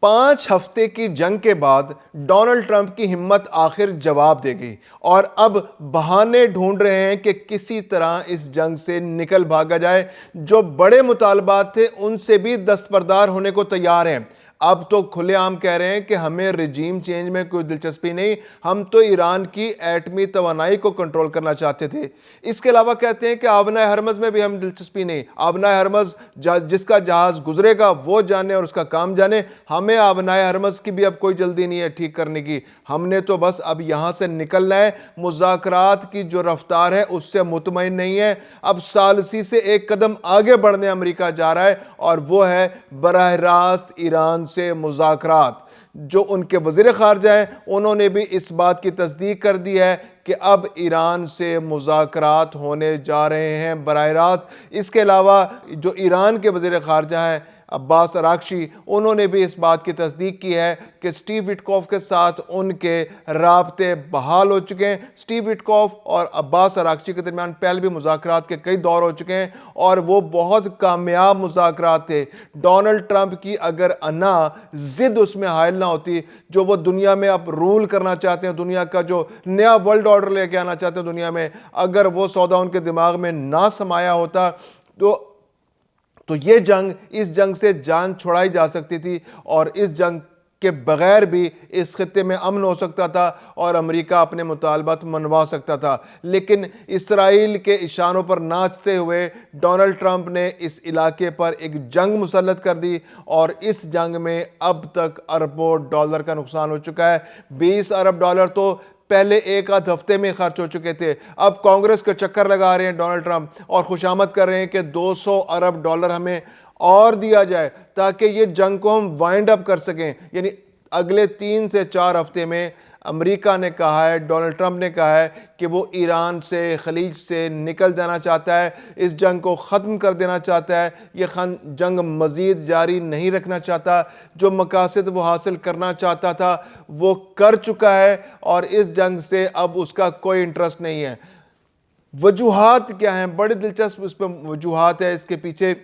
5 ہفتے کی جنگ کے بعد ڈونلڈ ٹرمپ کی ہمت آخر جواب دے گئی اور اب بہانے ڈھونڈ رہے ہیں کہ کسی طرح اس جنگ سے نکل بھاگا جائے۔ جو بڑے مطالبات تھے ان سے بھی دستبردار ہونے کو تیار ہیں۔ اب تو کھلے عام کہہ رہے ہیں کہ ہمیں رجیم چینج میں کوئی دلچسپی نہیں، ہم تو ایران کی ایٹمی توانائی کو کنٹرول کرنا چاہتے تھے۔ اس کے علاوہ کہتے ہیں کہ آبنائے ہرمز میں بھی ہم دلچسپی نہیں، آبنائے ہرمز جس کا جہاز گزرے گا وہ جانے اور اس کا کام جانے، ہمیں آبنائے ہرمز کی بھی اب کوئی جلدی نہیں ہے ٹھیک کرنے کی، ہم نے تو بس اب یہاں سے نکلنا ہے۔ مذاکرات کی جو رفتار ہے اس سے مطمئن نہیں ہے، اب ثالثی سے ایک قدم آگے بڑھنے امریکہ جا رہا ہے اور وہ ہے براہ راست ایران سے مذاکرات۔ جو ان کے وزیر خارجہ ہیں انہوں نے بھی اس بات کی تصدیق کر دی ہے کہ اب ایران سے مذاکرات ہونے جا رہے ہیں براہ راست۔ اس کے علاوہ جو ایران کے وزیر خارجہ ہیں عباس اراغچی، انہوں نے بھی اس بات کی تصدیق کی ہے کہ سٹیو وٹکوف کے ساتھ ان کے رابطے بحال ہو چکے ہیں۔ سٹیو وٹکوف اور عباس اراغچی کے درمیان پہلے بھی مذاکرات کے کئی دور ہو چکے ہیں اور وہ بہت کامیاب مذاکرات تھے۔ ڈونلڈ ٹرمپ کی اگر انا ضد اس میں حائل نہ ہوتی، جو وہ دنیا میں اب رول کرنا چاہتے ہیں، دنیا کا جو نیا ورلڈ آرڈر لے کے آنا چاہتے ہیں دنیا میں، اگر وہ سودا ان کے دماغ میں نہ سمایا ہوتا تو یہ جنگ، اس جنگ سے جان چھڑائی جا سکتی تھی اور اس جنگ کے بغیر بھی اس خطے میں امن ہو سکتا تھا اور امریکہ اپنے مطالبات منوا سکتا تھا۔ لیکن اسرائیل کے اشاروں پر ناچتے ہوئے ڈونلڈ ٹرمپ نے اس علاقے پر ایک جنگ مسلط کر دی اور اس جنگ میں اب تک اربوں ڈالر کا نقصان ہو چکا ہے۔ 20 ارب ڈالر تو پہلے ایک آدھ ہفتے میں خرچ ہو چکے تھے، اب کانگریس کے چکر لگا رہے ہیں ڈونلڈ ٹرمپ اور خوشامد کر رہے ہیں کہ 200 ارب ڈالر ہمیں اور دیا جائے تاکہ یہ جنگ کو ہم وائنڈ اپ کر سکیں۔ یعنی اگلے 3 سے 4 ہفتے میں امریکہ نے کہا ہے، ڈونلڈ ٹرمپ نے کہا ہے کہ وہ ایران سے، خلیج سے نکل جانا چاہتا ہے، اس جنگ کو ختم کر دینا چاہتا ہے، یہ جنگ مزید جاری نہیں رکھنا چاہتا۔ جو مقاصد وہ حاصل کرنا چاہتا تھا وہ کر چکا ہے اور اس جنگ سے اب اس کا کوئی انٹرسٹ نہیں ہے۔ وجوہات کیا ہیں؟ بڑی دلچسپ اس پہ وجوہات ہے اس کے پیچھے،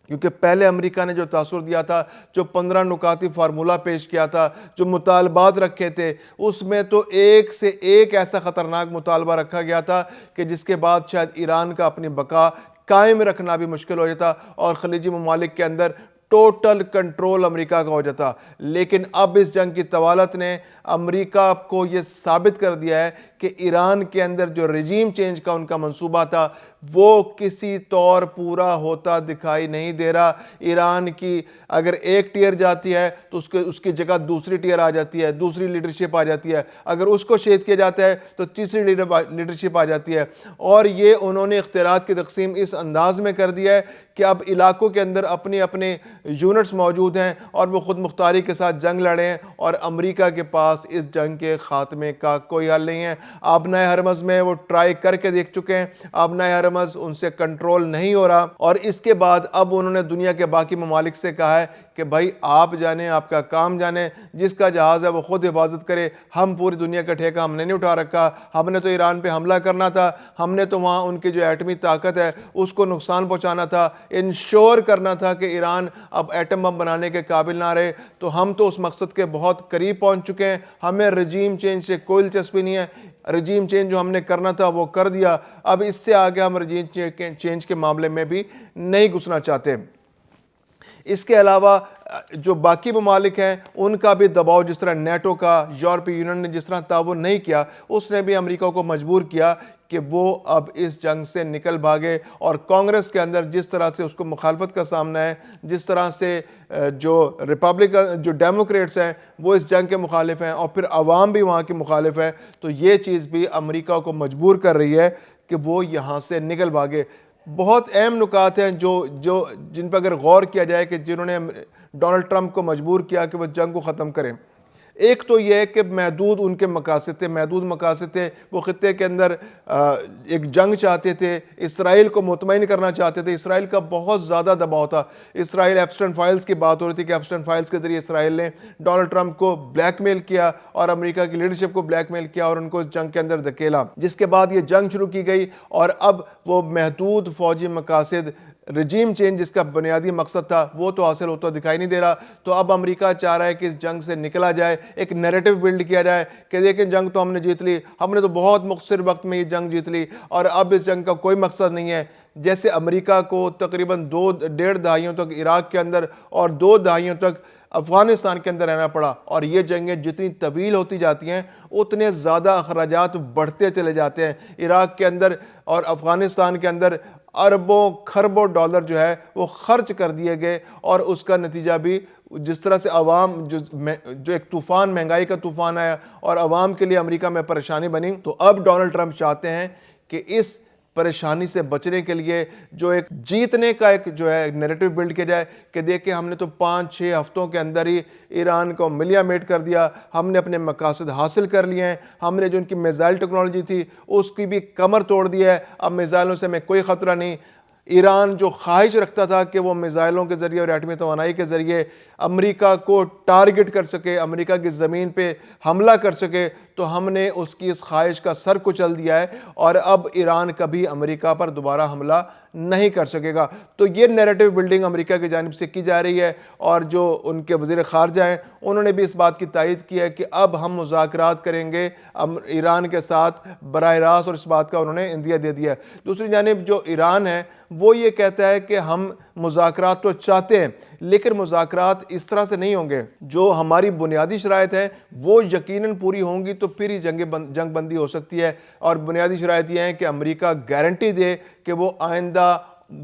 کیونکہ پہلے امریکہ نے جو تاثر دیا تھا، جو 15 نکاتی فارمولہ پیش کیا تھا، جو مطالبات رکھے تھے، اس میں تو ایک سے ایک ایسا خطرناک مطالبہ رکھا گیا تھا کہ جس کے بعد شاید ایران کا اپنی بقا قائم رکھنا بھی مشکل ہو جاتا اور خلیجی ممالک کے اندر ٹوٹل کنٹرول امریکہ کا ہو جاتا۔ لیکن اب اس جنگ کی طوالت نے امریکہ کو یہ ثابت کر دیا ہے کہ ایران کے اندر جو رجیم چینج کا ان کا منصوبہ تھا وہ کسی طور پورا ہوتا دکھائی نہیں دے رہا۔ ایران کی اگر ایک ٹیئر جاتی ہے تو اس کی جگہ دوسری ٹیئر آ جاتی ہے، دوسری لیڈرشپ آ جاتی ہے، اگر اس کو شہید کیا جاتا ہے تو تیسری لیڈرشپ آ جاتی ہے۔ اور یہ انہوں نے اختیارات کی تقسیم اس انداز میں کر دیا ہے کہ اب علاقوں کے اندر اپنے اپنے یونٹس موجود ہیں اور وہ خود مختاری کے ساتھ جنگ لڑے ہیں اور امریکہ کے پاس اس جنگ کے خاتمے کا کوئی حل نہیں ہے۔ آبنائے ہرمز میں وہ ٹرائی کر کے دیکھ چکے ہیں، آبنائے ہرمز ان سے کنٹرول نہیں ہو رہا اور اس کے بعد اب انہوں نے دنیا کے باقی ممالک سے کہا ہے کہ بھائی آپ جانیں، آپ کا کام جانیں، جس کا جہاز ہے وہ خود حفاظت کرے، ہم پوری دنیا کا ٹھیکہ ہم نے نہیں اٹھا رکھا، ہم نے تو ایران پہ حملہ کرنا تھا، ہم نے تو وہاں ان کی جو ایٹمی طاقت ہے اس کو نقصان پہنچانا تھا، انشور کرنا تھا کہ ایران اب ایٹم بم بنانے کے قابل نہ رہے، تو ہم تو اس مقصد کے بہت قریب پہنچ چکے ہیں، ہمیں رجیم چینج سے کوئی دلچسپی نہیں ہے، رجیم چینج جو ہم نے کرنا تھا وہ کر دیا، اب اس سے آگے ہم رجیم چینج کے معاملے میں بھی نہیں گھسنا چاہتے۔ اس کے علاوہ جو باقی ممالک ہیں ان کا بھی دباؤ، جس طرح نیٹو کا، یورپی یونین نے جس طرح تعاون نہیں کیا، اس نے بھی امریکہ کو مجبور کیا کہ وہ اب اس جنگ سے نکل بھاگے اور کانگریس کے اندر جس طرح سے اس کو مخالفت کا سامنا ہے، جس طرح سے جو ڈیموکریٹس ہیں وہ اس جنگ کے مخالف ہیں اور پھر عوام بھی وہاں کی مخالف ہے، تو یہ چیز بھی امریکہ کو مجبور کر رہی ہے کہ وہ یہاں سے نکل بھاگے۔ بہت اہم نکات ہیں جن پر اگر غور کیا جائے کہ جنہوں نے ڈونلڈ ٹرمپ کو مجبور کیا کہ وہ جنگ کو ختم کریں۔ ایک تو یہ ہے کہ محدود ان کے مقاصد تھے، وہ خطے کے اندر ایک جنگ چاہتے تھے، اسرائیل کو مطمئن کرنا چاہتے تھے، اسرائیل کا بہت زیادہ دباؤ تھا، اسرائیل ایپسٹن فائلز کی بات ہو رہی تھی کہ ایپسٹن فائلز کے ذریعے اسرائیل نے ڈونلڈ ٹرمپ کو بلیک میل کیا اور امریکہ کی لیڈرشپ کو بلیک میل کیا اور ان کو جنگ کے اندر دھکیلا، جس کے بعد یہ جنگ شروع کی گئی اور اب وہ محدود فوجی مقاصد رجیم چینج جس کا بنیادی مقصد تھا وہ تو حاصل ہوتا دکھائی نہیں دے رہا. تو اب امریکہ چاہ رہا ہے کہ اس جنگ سے نکلا جائے, ایک نیریٹو بلڈ کیا جائے کہ دیکھیں جنگ تو ہم نے جیت لی, ہم نے تو بہت مختصر وقت میں یہ جنگ جیت لی اور اب اس جنگ کا کوئی مقصد نہیں ہے. جیسے امریکہ کو تقریباً 2.5 دہائیوں تک عراق کے اندر اور 2 دہائیوں تک افغانستان کے اندر رہنا پڑا, اور یہ جنگیں جتنی طویل ہوتی جاتی ہیں اتنے زیادہ اخراجات بڑھتے چلے جاتے ہیں. عراق کے اندر اور افغانستان کے اندر اربوں کھربوں ڈالر جو ہے وہ خرچ کر دیے گئے, اور اس کا نتیجہ بھی جس طرح سے عوام جو ایک طوفان, مہنگائی کا طوفان آیا اور عوام کے لیے امریکہ میں پریشانی بنی. تو اب ڈونلڈ ٹرمپ چاہتے ہیں کہ اس پریشانی سے بچنے کے لیے جو ایک جیتنے کا ایک جو ہے نیریٹو بلڈ کیا جائے کہ دیکھیں ہم نے تو 5-6 ہفتوں کے اندر ہی ایران کو ملیا میٹ کر دیا, ہم نے اپنے مقاصد حاصل کر لیے ہیں, ہم نے جو ان کی میزائل ٹیکنالوجی تھی اس کی بھی کمر توڑ دیا ہے, اب میزائلوں سے ہمیں کوئی خطرہ نہیں. ایران جو خواہش رکھتا تھا کہ وہ میزائلوں کے ذریعے اور ایٹمی توانائی کے ذریعے امریکہ کو ٹارگٹ کر سکے, امریکہ کی زمین پہ حملہ کر سکے, تو ہم نے اس کی اس خواہش کا سر کچل دیا ہے اور اب ایران کبھی امریکہ پر دوبارہ حملہ نہیں کر سکے گا. تو یہ نیریٹو بلڈنگ امریکہ کی جانب سے کی جا رہی ہے, اور جو ان کے وزیر خارجہ ہیں انہوں نے بھی اس بات کی تائید کی ہے کہ اب ہم مذاکرات کریں گے ایران کے ساتھ براہ راست, اور اس بات کا انہوں نے عندیہ دے دیا ہے. دوسری جانب جو ایران ہے وہ یہ کہتا ہے کہ ہم مذاکرات تو چاہتے ہیں لیکن مذاکرات اس طرح سے نہیں ہوں گے, جو ہماری بنیادی شرائط ہیں وہ یقیناً پوری ہوں گی تو پھر ہی جنگ بندی ہو سکتی ہے. اور بنیادی شرائط یہ ہیں کہ امریکہ گارنٹی دے کہ وہ آئندہ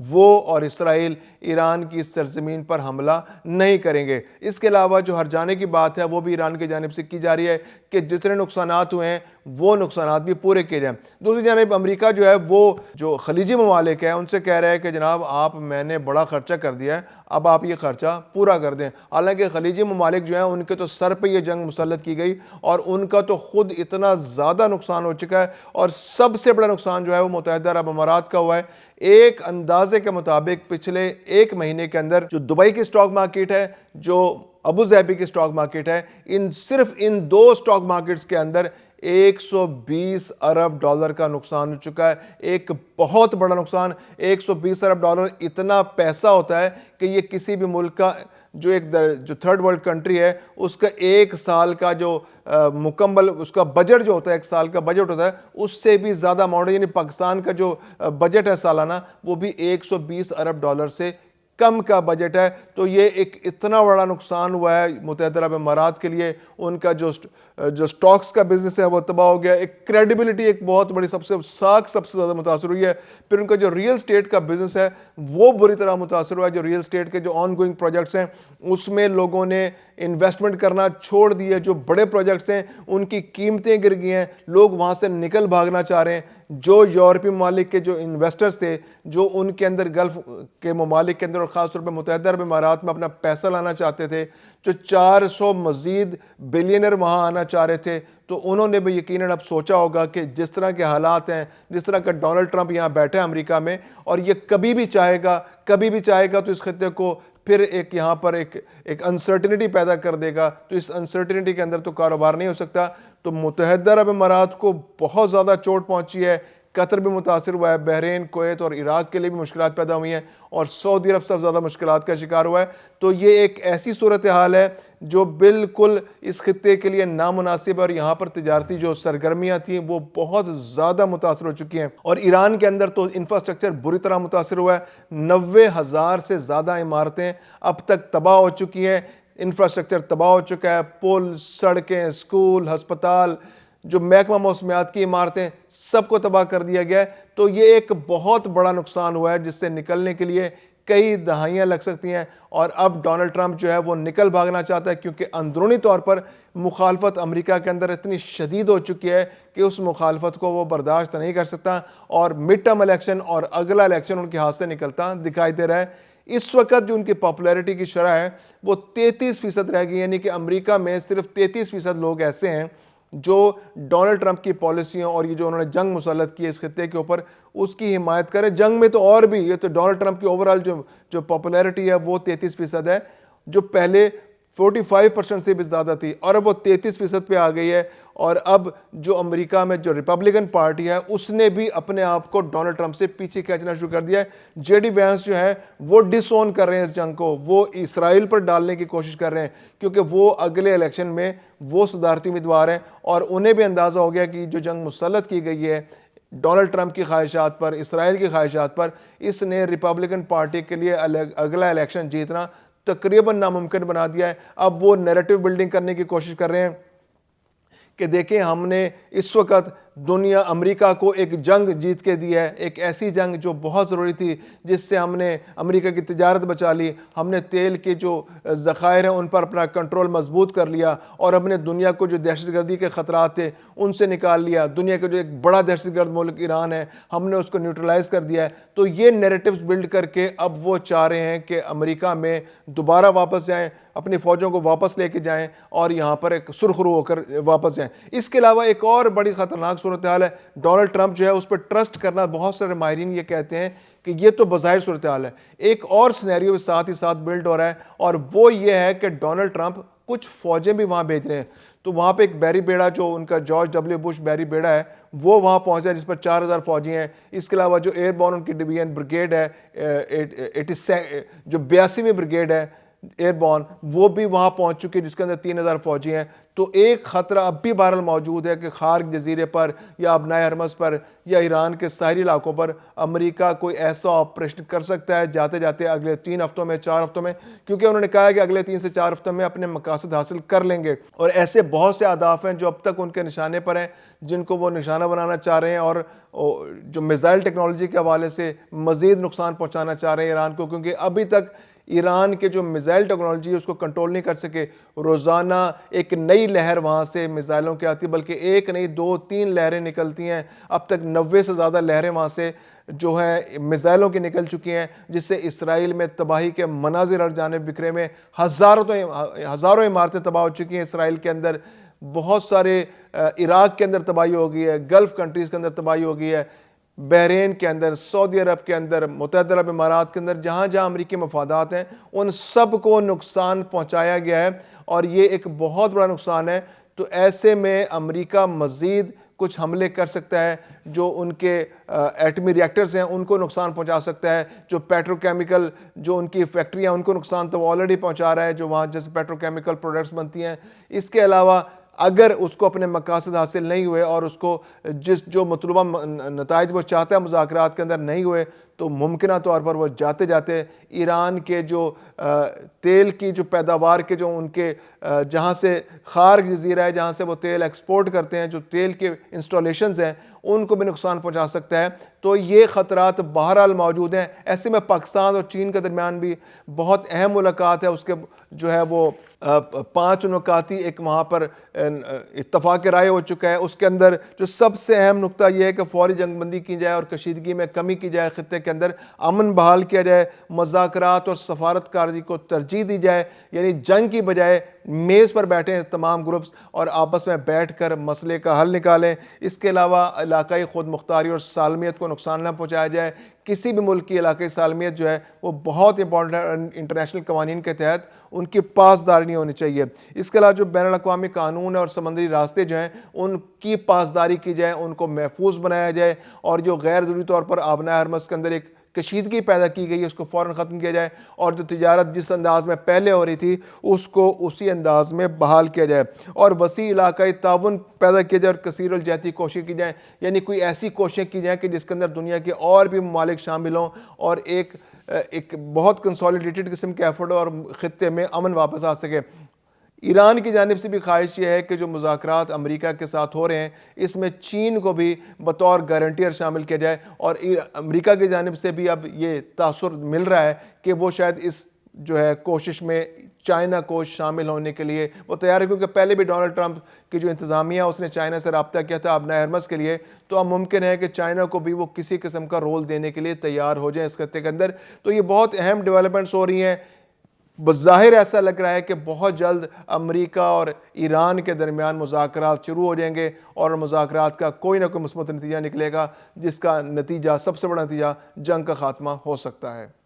وہ اور اسرائیل ایران کی سرزمین پر حملہ نہیں کریں گے. اس کے علاوہ جو ہرجانے کی بات ہے وہ بھی ایران کی جانب سے کی جا رہی ہے کہ جتنے نقصانات ہوئے ہیں وہ نقصانات بھی پورے کیے جائیں. دوسری جانب امریکہ جو ہے وہ جو خلیجی ممالک ہیں ان سے کہہ رہا ہے کہ جناب آپ میں نے بڑا خرچہ کر دیا ہے, اب آپ یہ خرچہ پورا کر دیں. حالانکہ خلیجی ممالک جو ہیں ان کے تو سر پہ یہ جنگ مسلط کی گئی اور ان کا تو خود اتنا زیادہ نقصان ہو چکا ہے, اور سب سے بڑا نقصان جو ہے وہ متحدہ عرب امارات کا ہوا ہے. ایک اندازے کے مطابق پچھلے 1 مہینے کے اندر جو دبئی کی سٹاک مارکیٹ ہے, جو ابو ظہبی کی سٹاک مارکیٹ ہے, صرف ان 2 سٹاک مارکیٹس کے اندر 120 ارب ڈالر کا نقصان ہو چکا ہے. ایک بہت بڑا نقصان. 120 ارب ڈالر اتنا پیسہ ہوتا ہے کہ یہ کسی بھی ملک کا جو ایک جو تھرڈ ورلڈ کنٹری ہے اس کا 1 سال کا جو مکمل اس کا بجٹ جو ہوتا ہے, 1 سال کا بجٹ ہوتا ہے, اس سے بھی زیادہ اماؤنٹ ہے. یعنی پاکستان کا جو بجٹ ہے سالانہ وہ بھی 120 ارب ڈالر سے کم کا بجٹ ہے. تو یہ ایک اتنا بڑا نقصان ہوا ہے متحدہ عرب امارات کے لیے. ان کا جو سٹاکس کا بزنس ہے وہ تباہ ہو گیا, ایک کریڈیبلٹی ایک بہت بڑی سب سے زیادہ متاثر ہوئی ہے. پھر ان کا جو ریل اسٹیٹ کا بزنس ہے وہ بری طرح متاثر ہوا ہے. جو ریل اسٹیٹ کے جو آن گوئنگ پروجیکٹس ہیں اس میں لوگوں نے انویسٹمنٹ کرنا چھوڑ دی ہے. جو بڑے پروجیکٹس ہیں ان کی قیمتیں گر گئی ہیں, لوگ وہاں سے نکل بھاگنا چاہ رہے ہیں. جو یورپی ممالک کے جو انویسٹرز تھے جو ان کے اندر گلف کے ممالک کے اندر اور خاص طور پہ متحدہ عرب امارات میں اپنا پیسہ لانا چاہتے تھے, جو 400 مزید بلینر وہاں آنا چاہ رہے تھے, تو انہوں نے بھی یقیناً اب سوچا ہوگا کہ جس طرح کے حالات ہیں, جس طرح کا ڈونلڈ ٹرمپ یہاں بیٹھے ہیں امریکہ میں, اور یہ کبھی بھی چاہے گا تو اس خطے کو پھر ایک یہاں پر ایک انسرٹنٹی پیدا کر دے گا. تو اس انسرٹنٹی کے اندر تو کاروبار نہیں ہو سکتا. تو متحدہ عرب امارات کو بہت زیادہ چوٹ پہنچی ہے, قطر بھی متاثر ہوا ہے, بحرین, کویت اور عراق کے لیے بھی مشکلات پیدا ہوئی ہیں, اور سعودی عرب سب سے زیادہ مشکلات کا شکار ہوا ہے. تو یہ ایک ایسی صورتحال ہے جو بالکل اس خطے کے لیے نامناسب ہے, اور یہاں پر تجارتی جو سرگرمیاں تھیں وہ بہت زیادہ متاثر ہو چکی ہیں. اور ایران کے اندر تو انفراسٹرکچر بری طرح متاثر ہوا ہے. 90,000 سے زیادہ عمارتیں اب تک تباہ ہو چکی ہیں, انفراسٹرکچر تباہ ہو چکا ہے. پل, سڑکیں, اسکول, ہسپتال, جو محکمہ موسمیات کی عمارتیں, سب کو تباہ کر دیا گیا ہے. تو یہ ایک بہت بڑا نقصان ہوا ہے جس سے نکلنے کے لیے کئی دہائیاں لگ سکتی ہیں. اور اب ڈونلڈ ٹرمپ جو ہے وہ نکل بھاگنا چاہتا ہے کیونکہ اندرونی طور پر مخالفت امریکہ کے اندر اتنی شدید ہو چکی ہے کہ اس مخالفت کو وہ برداشت نہیں کر سکتا, اور مڈ ٹرم الیکشن اور اگلا الیکشن ان کے ہاتھ سے نکلتا دکھائی دے رہا ہے. اس وقت جو ان کی پاپولیرٹی کی شرح ہے وہ 33% رہ گئی, یعنی کہ امریکہ میں صرف 33% لوگ ایسے ہیں جو ڈونلڈ ٹرمپ کی پالیسیوں اور یہ جو انہوں نے جنگ مسلط کی اس خطے کے اوپر اس کی حمایت کرے. جنگ میں تو اور بھی, یہ تو ڈونلڈ ٹرمپ کی اوورال جو پاپولیرٹی ہے وہ 33% ہے. جو پہلے 45% سے بھی زیادہ تھی اور اب وہ 33% پہ آ گئی ہے. اور اب جو امریکہ میں جو ریپبلکن پارٹی ہے اس نے بھی اپنے آپ کو ڈونلڈ ٹرمپ سے پیچھے کھینچنا شروع کر دیا ہے. جے ڈی وینس جو ہے وہ ڈس اون کر رہے ہیں اس جنگ کو, وہ اسرائیل پر ڈالنے کی کوشش کر رہے ہیں کیونکہ وہ اگلے الیکشن میں وہ صدارتی امیدوار ہیں اور انہیں بھی اندازہ ہو گیا کہ جو جنگ مسلط کی گئی ہے ڈونلڈ ٹرمپ کی خواہشات پر, اسرائیل کی خواہشات پر, اس نے ریپبلکن پارٹی کے لیے اگلا الیکشن جیتنا تقریباً ناممکن بنا دیا ہے. اب وہ نیریٹو بلڈنگ کرنے کی کوشش کر رہے ہیں کہ دیکھیں ہم نے اس وقت دنیا امریکہ کو ایک جنگ جیت کے دی ہے, ایک ایسی جنگ جو بہت ضروری تھی, جس سے ہم نے امریکہ کی تجارت بچا لی, ہم نے تیل کے جو ذخائر ہیں ان پر اپنا کنٹرول مضبوط کر لیا اور ہم نے دنیا کو جو دہشت گردی کے خطرات تھے ان سے نکال لیا. دنیا کا جو ایک بڑا دہشت گرد ملک ایران ہے ہم نے اس کو نیوٹرلائز کر دیا ہے. تو یہ نیریٹیوز بلڈ کر کے اب وہ چاہ رہے ہیں کہ امریکہ میں دوبارہ واپس جائیں, اپنی فوجوں کو واپس لے کے جائیں اور یہاں پر ایک سرخرو ہو کر واپس جائیں. اس کے علاوہ ایک اور بڑی خطرناک صورتحال ہے, ڈونلڈ ٹرمپ جو ہے اس پر ٹرسٹ کرنا, بہت سارے ماہرین یہ کہتے ہیں کہ یہ تو بظاہر صورتحال ہے, ایک اور سینیریو ساتھ ہی ساتھ بلڈ ہو رہا ہے اور وہ یہ ہے کہ ڈونلڈ ٹرمپ کچھ فوجیں بھی وہاں بھیج رہے ہیں. تو وہاں پہ ایک بیری بیڑا جو ان کا جارج ڈبلیو بش بیری بیڑا ہے وہ وہاں پہنچا ہے جس پر 4000 فوجی ہیں. اس کے علاوہ جو ایئر بورن ان کی ڈویژن بریگیڈ ہے, جو 82ویں بریگیڈ ہے ایئر بورن, وہ بھی وہاں پہنچ چکی ہے جس کے اندر 3000 فوجی ہیں. تو ایک خطرہ اب بھی بہرحال موجود ہے کہ خارق جزیرے پر یا ابنائے حرمز پر یا ایران کے ساحلی علاقوں پر امریکہ کوئی ایسا آپریشن کر سکتا ہے جاتے جاتے اگلے 3 ہفتوں میں 4 ہفتوں میں, کیونکہ انہوں نے کہا ہے کہ اگلے 3 سے 4 ہفتوں میں اپنے مقاصد حاصل کر لیں گے. اور ایسے بہت سے اہداف ہیں جو اب تک ان کے نشانے پر ہیں جن کو وہ نشانہ بنانا چاہ رہے ہیں اور جو میزائل ٹیکنالوجی کے حوالے سے مزید نقصان پہنچانا چاہ رہے ہیں ایران کو, کیونکہ ابھی تک ایران کے جو میزائل ٹیکنالوجی ہے اس کو کنٹرول نہیں کر سکے. روزانہ ایک نئی لہر وہاں سے میزائلوں کی آتی, بلکہ ایک نہیں 2-3 لہریں نکلتی ہیں. اب تک 90 سے زیادہ لہریں وہاں سے جو ہے میزائلوں کی نکل چکی ہیں, جس سے اسرائیل میں تباہی کے مناظر ہر جانب بکھرے میں, ہزاروں عمارتیں تباہ ہو چکی ہیں اسرائیل کے اندر, بہت سارے عراق کے اندر تباہی ہو گئی ہے, گلف کنٹریز کے اندر تباہی ہو گئی ہے, بحرین کے اندر, سعودی عرب کے اندر, متحدہ عرب امارات کے اندر, جہاں جہاں امریکی مفادات ہیں ان سب کو نقصان پہنچایا گیا ہے اور یہ ایک بہت بڑا نقصان ہے. تو ایسے میں امریکہ مزید کچھ حملے کر سکتا ہے جو ان کے ایٹمی ریئیکٹرز ہیں ان کو نقصان پہنچا سکتا ہے, جو پیٹرو کیمیکل جو ان کی فیکٹریاں ان کو نقصان تو وہ آلریڈی پہنچا رہا ہے جو وہاں جیسے پیٹرو کیمیکل پروڈکٹس بنتی ہیں. اس کے علاوہ اگر اس کو اپنے مقاصد حاصل نہیں ہوئے اور اس کو جو مطلوبہ نتائج وہ چاہتا ہے مذاکرات کے اندر نہیں ہوئے, تو ممکنہ طور پر وہ جاتے جاتے ایران کے جو تیل کی جو پیداوار کے جو ان کے جہاں سے خارق جزیرہ ہے جہاں سے وہ تیل ایکسپورٹ کرتے ہیں, جو تیل کے انسٹالیشنز ہیں ان کو بھی نقصان پہنچا سکتا ہے. تو یہ خطرات بہرحال موجود ہیں. ایسے میں پاکستان اور چین کے درمیان بھی بہت اہم ملاقات ہے, اس کے جو ہے وہ 5 نکاتی ایک وہاں پر اتفاق رائے ہو چکا ہے. اس کے اندر جو سب سے اہم نقطہ یہ ہے کہ فوری جنگ بندی کی جائے اور کشیدگی میں کمی کی جائے, خطے کے اندر امن بحال کیا جائے, مذاکرات اور سفارت کاری کو ترجیح دی جائے, یعنی جنگ کی بجائے میز پر بیٹھیں تمام گروپس اور آپس میں بیٹھ کر مسئلے کا حل نکالیں. اس کے علاوہ علاقائی خود مختاری اور سالمیت کو نقصان نہ پہنچایا جائے. کسی بھی ملک کی علاقائی سالمیت جو ہے وہ بہت امپورٹنٹ ہے, انٹرنیشنل قوانین کے تحت ان کی پاسداری نہیں ہونی چاہیے. اس کے علاوہ جو بین الاقوامی قانون اور سمندری راستے جو ہیں ان کی پاسداری کی جائے, ان کو محفوظ بنایا جائے, اور جو غیر ضروری طور پر آبنائے حرمز کے اندر ایک کشیدگی پیدا کی گئی ہے اس کو فوراً ختم کیا جائے, اور جو تجارت جس انداز میں پہلے ہو رہی تھی اس کو اسی انداز میں بحال کیا جائے, اور وسیع علاقائی تعاون پیدا کیا جائے اور کثیر الجہتی کوشش کی جائیں, یعنی کوئی ایسی کوششیں کی جائیں کہ جس کے اندر دنیا کے اور بھی ممالک شامل ہوں اور ایک بہت کنسولیڈیٹڈ قسم کے ایفرٹ اور خطے میں امن واپس آ سکے. ایران کی جانب سے بھی خواہش یہ ہے کہ جو مذاکرات امریکہ کے ساتھ ہو رہے ہیں اس میں چین کو بھی بطور گارنٹیئر شامل کیا جائے, اور امریکہ کی جانب سے بھی اب یہ تاثر مل رہا ہے کہ وہ شاید اس جو ہے کوشش میں چائنا کو شامل ہونے کے لیے وہ تیار ہے, کیونکہ پہلے بھی ڈونلڈ ٹرمپ کی جو انتظامیہ اس نے چائنا سے رابطہ کیا تھا ابنائے حرمز کے لیے, تو اب ممکن ہے کہ چائنا کو بھی وہ کسی قسم کا رول دینے کے لیے تیار ہو جائیں اس خطے کے اندر. تو یہ بہت اہم ڈیولپمنٹس ہو رہی ہیں. بظاہر ایسا لگ رہا ہے کہ بہت جلد امریکہ اور ایران کے درمیان مذاکرات شروع ہو جائیں گے اور مذاکرات کا کوئی نہ کوئی مثبت نتیجہ نکلے گا, جس کا نتیجہ سب سے بڑا نتیجہ جنگ کا خاتمہ ہو سکتا ہے.